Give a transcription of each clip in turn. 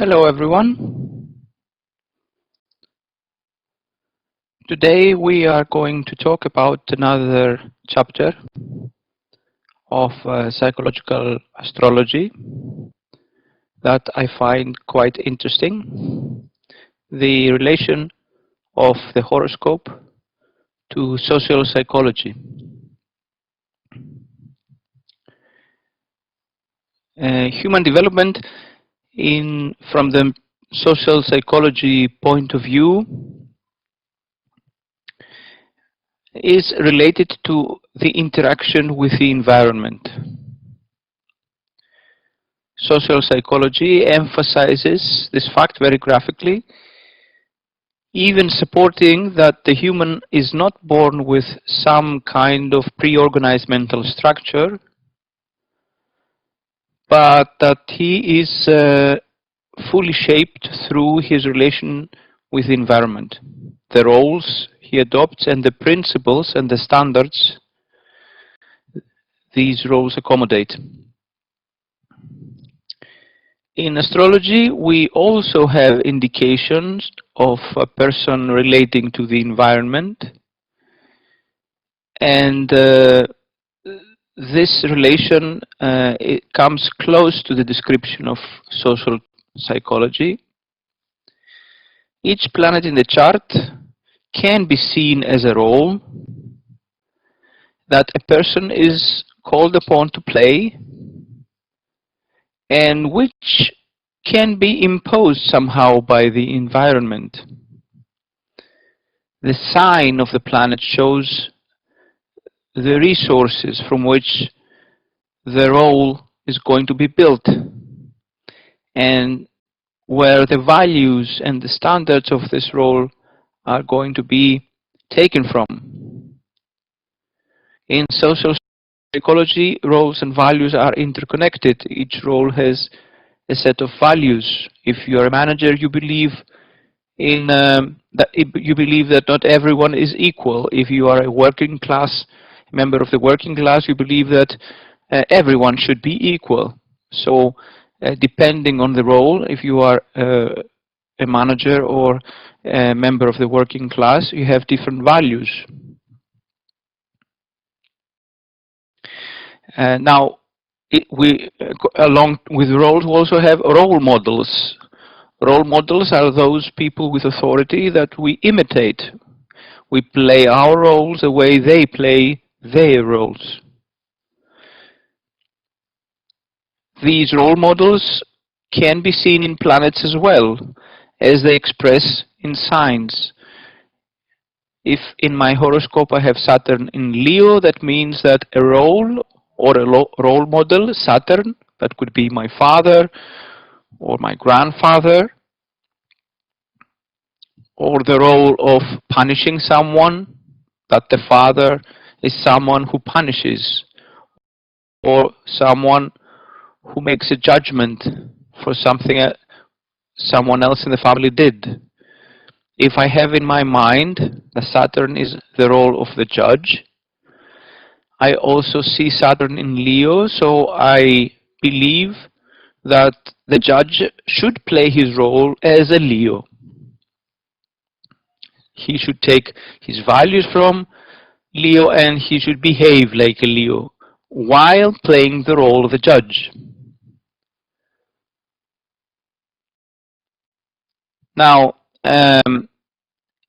Hello everyone. Today we are going to talk about another chapter of psychological astrology that I find quite interesting. The relation of the horoscope to social psychology. Human development from the social psychology point of view is related to the interaction with the environment. Social psychology emphasizes this fact very graphically, even supporting that the human is not born with some kind of pre-organized mental structure, but that he is fully shaped through his relation with the environment, the roles he adopts and the principles and the standards these roles accommodate. In astrology, we also have indications of a person relating to the environment, and this relation it comes close to the description of social psychology. Each planet in the chart can be seen as a role that a person is called upon to play, and which can be imposed somehow by the environment. The sign of the planet shows the resources from which the role is going to be built, and where the values and the standards of this role are going to be taken from. In social psychology, roles and values are interconnected. Each role has a set of values. If you are a manager, you believe that not everyone is equal. If you are a working class member of the working class, you believe that everyone should be equal. So depending on the role, if you are a manager or a member of the working class, you have different values. Now, along with roles, we also have role models. Role models are those people with authority that we imitate. We play our roles the way they play their roles. These role models can be seen in planets as well, as they express in signs. If in my horoscope I have Saturn in Leo, that means that a role or a role model, Saturn, that could be my father or my grandfather, or the role of punishing someone, that the father is someone who punishes, or someone who makes a judgment for something someone else in the family did. If I have in my mind that Saturn is the role of the judge, I also see Saturn in Leo, so I believe that the judge should play his role as a Leo. He should take his values from Leo and he should behave like a Leo while playing the role of the judge. Now,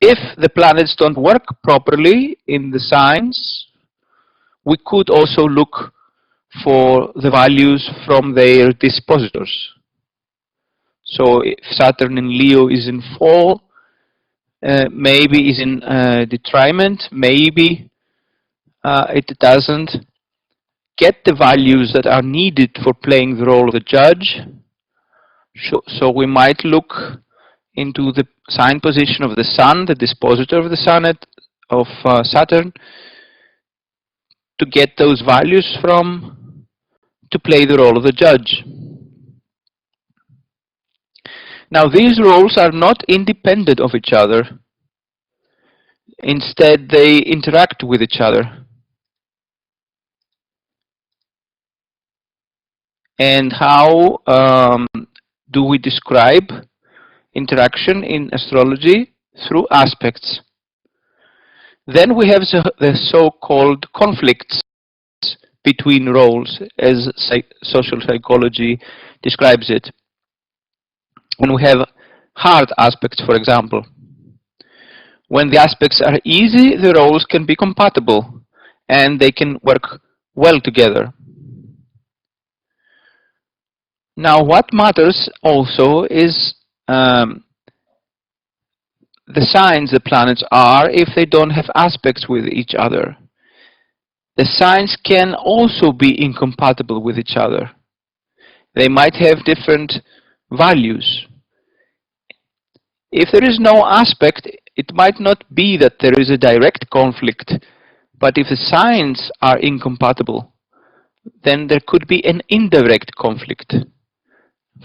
if the planets don't work properly in the signs, we could also look for the values from their dispositors. So if Saturn in Leo is in fall, maybe is in detriment, maybe it doesn't get the values that are needed for playing the role of the judge. So we might look into the sign position of the Sun, the dispositor of the Sun of Saturn, to get those values from, to play the role of the judge. Now these roles are not independent of each other. Instead, they interact with each other. And how do we describe interaction in astrology? Through aspects. Then we have the so-called conflicts between roles, as social psychology describes it. When we have hard aspects, for example. When the aspects are easy, the roles can be compatible and they can work well together. Now, what matters also is the signs the planets are if they don't have aspects with each other. The signs can also be incompatible with each other. They might have different values. If there is no aspect, it might not be that there is a direct conflict, but if the signs are incompatible, then there could be an indirect conflict.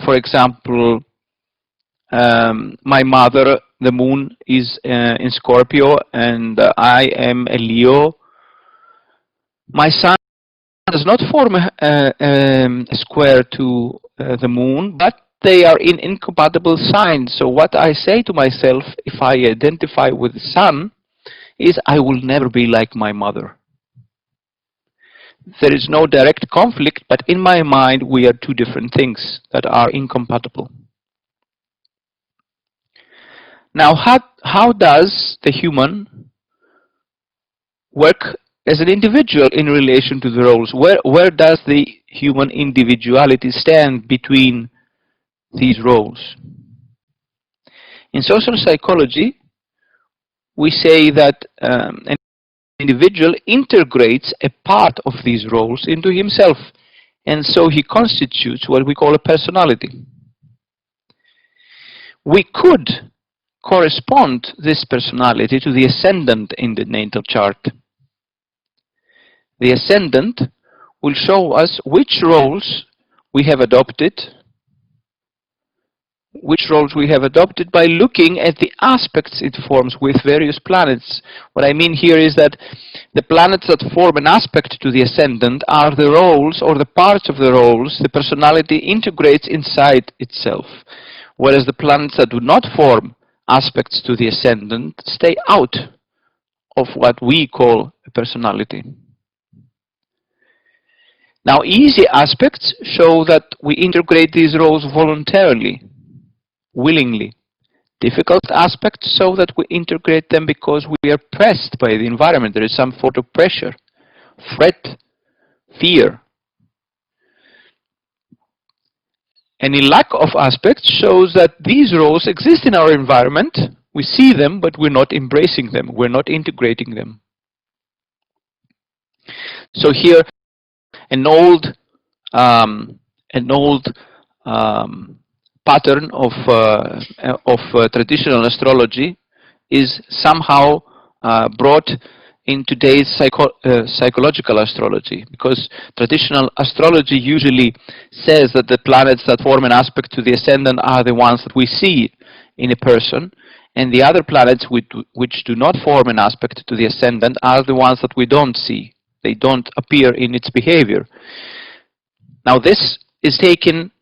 For example, my mother, the moon, is in Scorpio and I am a Leo. My sun does not form a square to the moon, but they are in incompatible signs. So what I say to myself if I identify with the sun is I will never be like my mother. There is no direct conflict, but in my mind we are two different things that are incompatible. Now, how does the human work as an individual in relation to the roles? Where does the human individuality stand between these roles? In social psychology, we say that an individual integrates a part of these roles into himself, and so he constitutes what we call a personality. We could correspond this personality to the ascendant in the natal chart. The ascendant will show us which roles we have adopted by looking at the aspects it forms with various planets. What I mean here is that the planets that form an aspect to the ascendant are the roles or the parts of the roles the personality integrates inside itself, whereas the planets that do not form aspects to the ascendant stay out of what we call a personality. Now, easy aspects show that we integrate these roles voluntarily, willingly. Difficult aspects show that we integrate them because we are pressed by the environment. There is some sort of pressure, threat, fear. Any lack of aspects shows that these roles exist in our environment. We see them, but we're not embracing them. We're not integrating them. So here, an old pattern of traditional astrology is somehow brought in today's psychological astrology, because traditional astrology usually says that the planets that form an aspect to the ascendant are the ones that we see in a person, and the other planets which do not form an aspect to the ascendant are the ones that we don't see. They don't appear in its behavior. Now, this is taken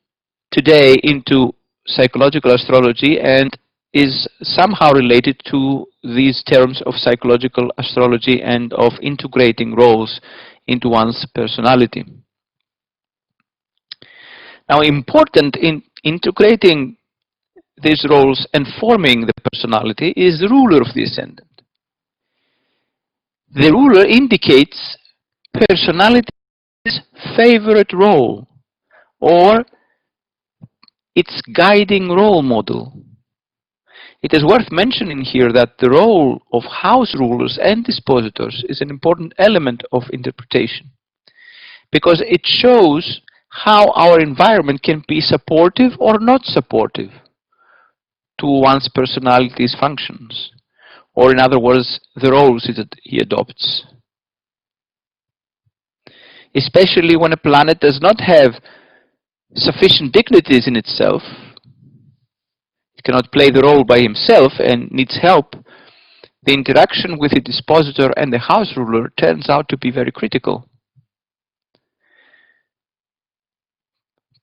today into psychological astrology and is somehow related to these terms of psychological astrology and of integrating roles into one's personality. Now, important in integrating these roles and forming the personality is the ruler of the ascendant. The ruler indicates personality's favorite role or its guiding role model. It is worth mentioning here that the role of house rulers and dispositors is an important element of interpretation, because it shows how our environment can be supportive or not supportive to one's personality's functions, or in other words, the roles that he adopts. Especially when a planet does not have sufficient dignities in itself, it cannot play the role by himself and needs help, the interaction with the dispositor and the house ruler turns out to be very critical.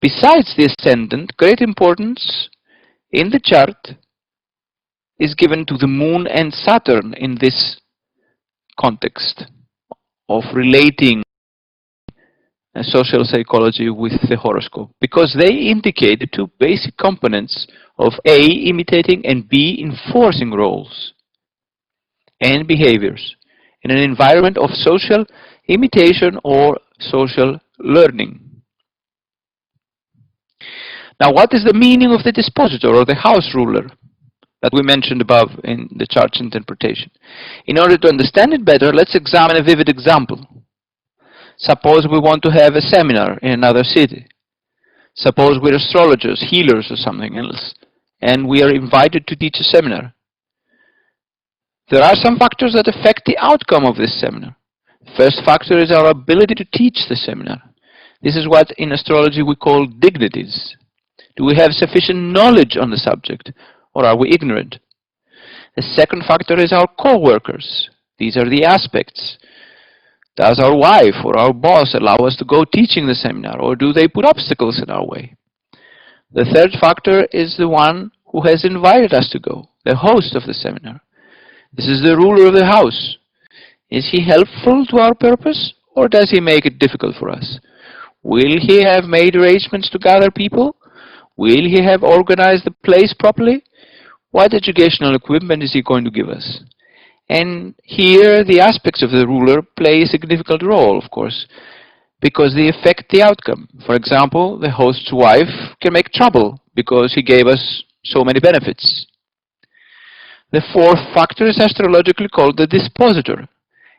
Besides the ascendant, great importance in the chart is given to the Moon and Saturn in this context of relating social psychology with the horoscope, because they indicate the two basic components of A, imitating, and B, enforcing roles and behaviors in an environment of social imitation or social learning. Now, what is the meaning of the dispositor or the house ruler that we mentioned above in the chart's interpretation? In order to understand it better, let's examine a vivid example. Suppose we want to have a seminar in another city. Suppose we're astrologers, healers, or something else, and we are invited to teach a seminar. There are some factors that affect the outcome of this seminar. The first factor is our ability to teach the seminar. This is what in astrology we call dignities. Do we have sufficient knowledge on the subject, or are we ignorant? The second factor is our co-workers. These are the aspects. Does our wife or our boss allow us to go teaching the seminar, or do they put obstacles in our way? The third factor is the one who has invited us to go, the host of the seminar. This is the ruler of the house. Is he helpful to our purpose, or does he make it difficult for us? Will he have made arrangements to gather people? Will he have organized the place properly? What educational equipment is he going to give us? And here the aspects of the ruler play a significant role, of course, because they affect the outcome. For example, the host's wife can make trouble because he gave us so many benefits. The fourth factor is astrologically called the dispositor.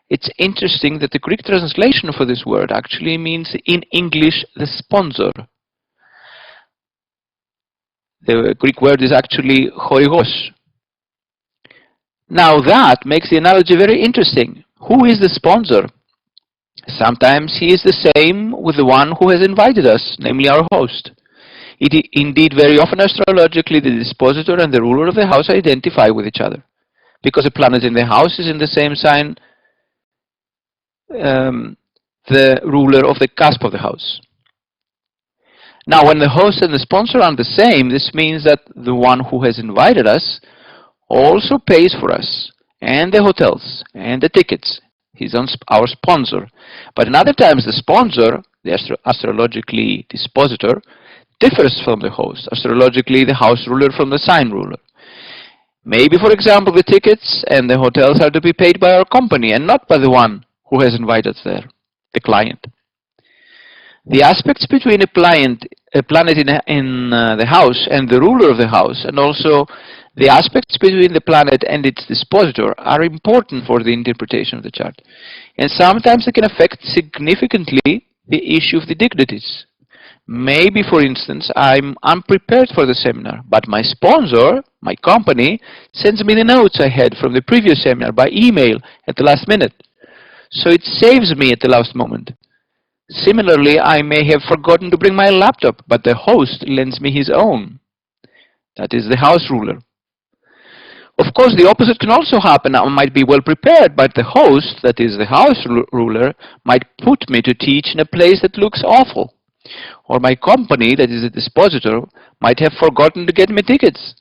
It's interesting that the Greek translation for this word actually means in English the sponsor. The Greek word is actually chorigos. Now that makes the analogy very interesting. Who is the sponsor? Sometimes he is the same with the one who has invited us, namely our host. Indeed, very often astrologically, the dispositor and the ruler of the house identify with each other, because a planet in the house is in the same sign the ruler of the cusp of the house. Now, when the host and the sponsor are the same, this means that the one who has invited us also pays for us, and the hotels, and the tickets. He's our sponsor. But in other times, the sponsor, the astrologically dispositor, differs from the host, astrologically the house ruler from the sign ruler. Maybe, for example, the tickets and the hotels are to be paid by our company and not by the one who has invited us there, the client. The aspects between a planet in the house and the ruler of the house, and also the aspects between the planet and its dispositor, are important for the interpretation of the chart. And sometimes they can affect significantly the issue of the dignities. Maybe, for instance, I'm unprepared for the seminar, but my sponsor, my company, sends me the notes I had from the previous seminar by email at the last minute. So it saves me at the last moment. Similarly, I may have forgotten to bring my laptop, but the host lends me his own. That is the house ruler. Of course, the opposite can also happen. I might be well prepared, but the host, that is the house ruler, might put me to teach in a place that looks awful. Or my company, that is the dispositor, might have forgotten to get me tickets.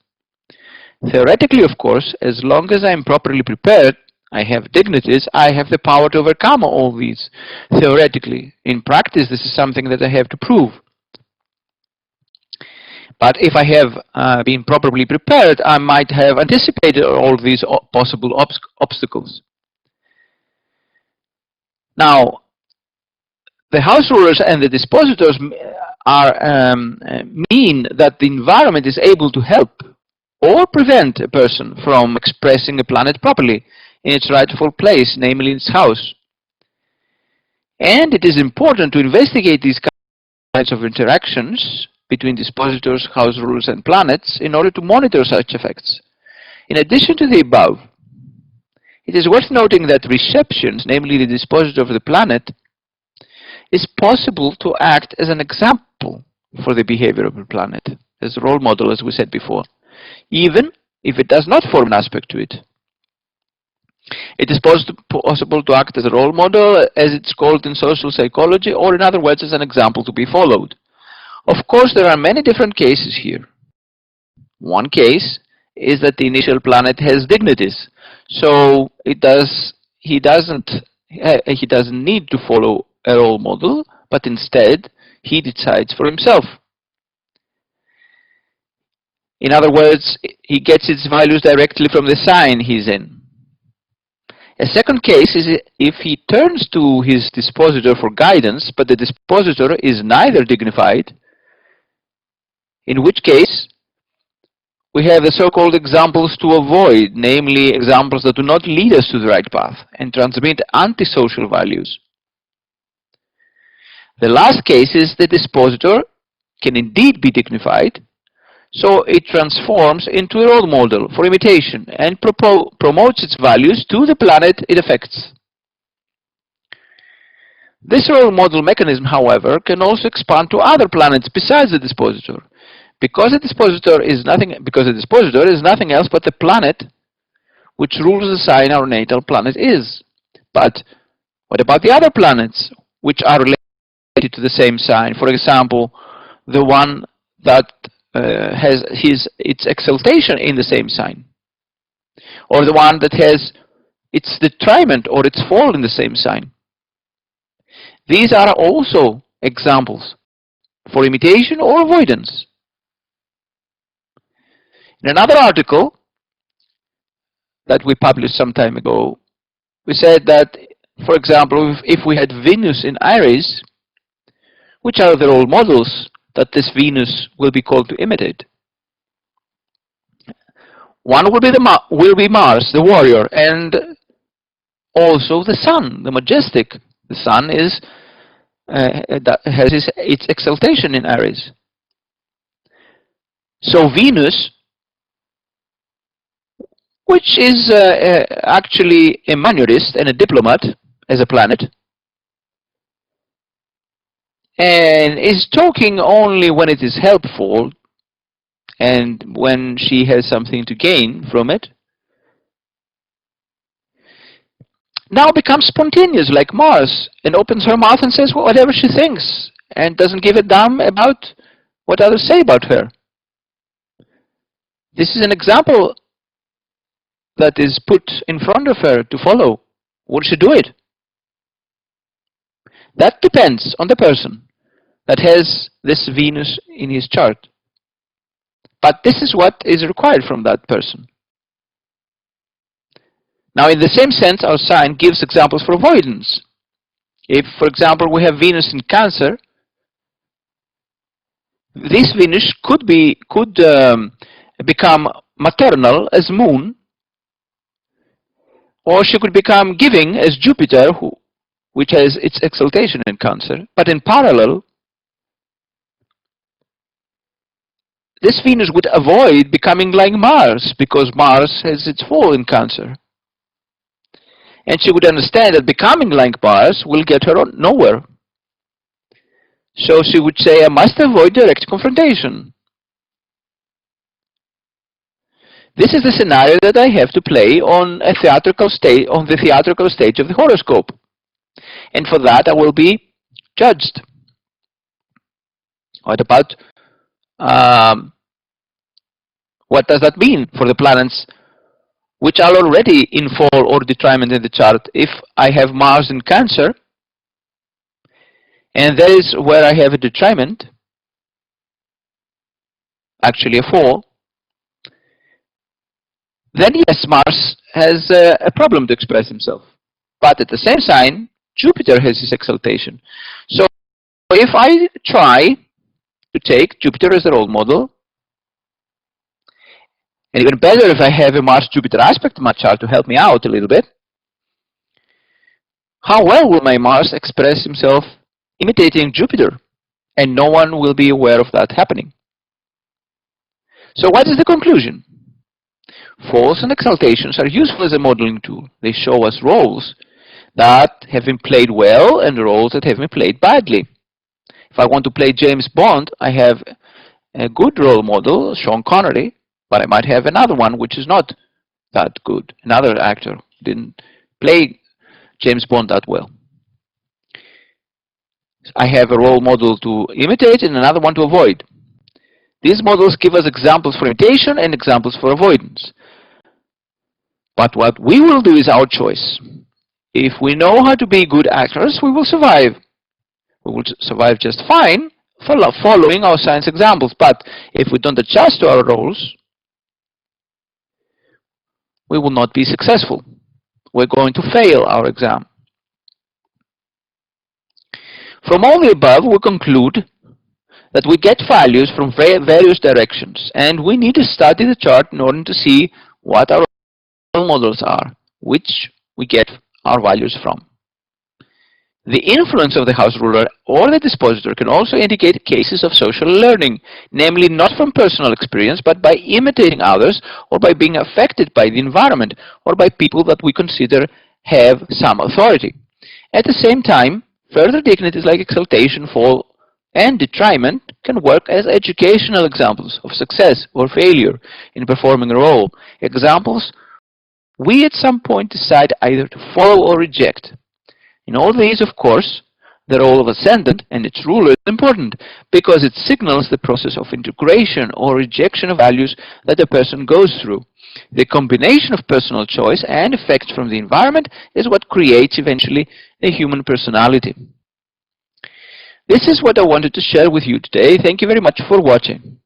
Theoretically, of course, as long as I am properly prepared, I have dignities, I have the power to overcome all these. Theoretically. In practice, this is something that I have to prove. But if I have been properly prepared, I might have anticipated all these possible obstacles. Now, the house rulers and the dispositors mean that the environment is able to help or prevent a person from expressing a planet properly in its rightful place, namely its house. And it is important to investigate these kinds of interactions between dispositors, house rulers, and planets in order to monitor such effects. In addition to the above, it is worth noting that receptions, namely the dispositor of the planet, is possible to act as an example for the behavior of the planet, as a role model, as we said before, even if it does not form an aspect to it. It is possible to act as a role model, as it's called in social psychology, or in other words, as an example to be followed. Of course, there are many different cases here. One case is that the initial planet has dignities, so he doesn't need to follow a role model, but instead he decides for himself. In other words, he gets its values directly from the sign he's in. A second case is if he turns to his dispositor for guidance, but the dispositor is neither dignified, in which case we have the so-called examples to avoid, namely examples that do not lead us to the right path and transmit antisocial values. The last case is the dispositor can indeed be dignified, so it transforms into a role model for imitation and promotes its values to the planet it affects. This role model mechanism, however, can also expand to other planets besides the dispositor, because the dispositor is nothing else but the planet which rules the sign our natal planet is. But what about the other planets which are related to the same sign? For example, the one that has its exaltation in the same sign, or the one that has its detriment or its fall in the same sign. These are also examples for imitation or avoidance. In another article that we published some time ago, we said that, for example, if we had Venus in Aries, which are the role models that this Venus will be called to imitate? One will be Mars, the warrior, and also the Sun, the majestic. The Sun that has its exaltation in Aries. So Venus, which is actually a mannerist and a diplomat as a planet, and is talking only when it is helpful and when she has something to gain from it, now becomes spontaneous like Mars and opens her mouth and says whatever she thinks and doesn't give a damn about what others say about her. This is an example that is put in front of her to follow. Will she do it? That depends on the person that has this Venus in his chart. But this is what is required from that person. Now, in the same sense, our sign gives examples for avoidance. If, for example, we have Venus in Cancer, this Venus could become maternal as Moon, or she could become giving as Jupiter, which has its exaltation in Cancer. But in parallel, this Venus would avoid becoming like Mars, because Mars has its fall in Cancer. And she would understand that becoming like Mars will get her nowhere. So she would say, I must avoid direct confrontation. This is the scenario that I have to play on the theatrical stage of the horoscope. And for that I will be judged. What about what does that mean for the planets which are already in fall or detriment in the chart? If I have Mars in Cancer, and that is where I have a detriment, actually a fall, then yes, Mars has a problem to express himself. But at the same sign, Jupiter has his exaltation. So if I try to take Jupiter as a role model, and even better if I have a Mars-Jupiter aspect in my chart to help me out a little bit, how well will my Mars express himself imitating Jupiter? And no one will be aware of that happening. So what is the conclusion? Falls and exaltations are useful as a modeling tool. They show us roles that have been played well and roles that have been played badly. If I want to play James Bond, I have a good role model, Sean Connery, but I might have another one which is not that good. Another actor didn't play James Bond that well. I have a role model to imitate and another one to avoid. These models give us examples for imitation and examples for avoidance. But what we will do is our choice. If we know how to be good actors, we will survive. We will survive just fine following our science examples. But if we don't adjust to our roles, we will not be successful. We're going to fail our exam. From all the above, we conclude that we get values from various directions, and we need to study the chart in order to see what our role models are, which we get our values from. The influence of the house ruler or the dispositor can also indicate cases of social learning, namely not from personal experience, but by imitating others or by being affected by the environment or by people that we consider have some authority. At the same time, further dignities like exaltation, fall, and detriment can work as educational examples of success or failure in performing a role. Examples we at some point decide either to follow or reject. In all these, of course, the role of ascendant and its ruler is important because it signals the process of integration or rejection of values that a person goes through. The combination of personal choice and effects from the environment is what creates eventually a human personality. This is what I wanted to share with you today. Thank you very much for watching.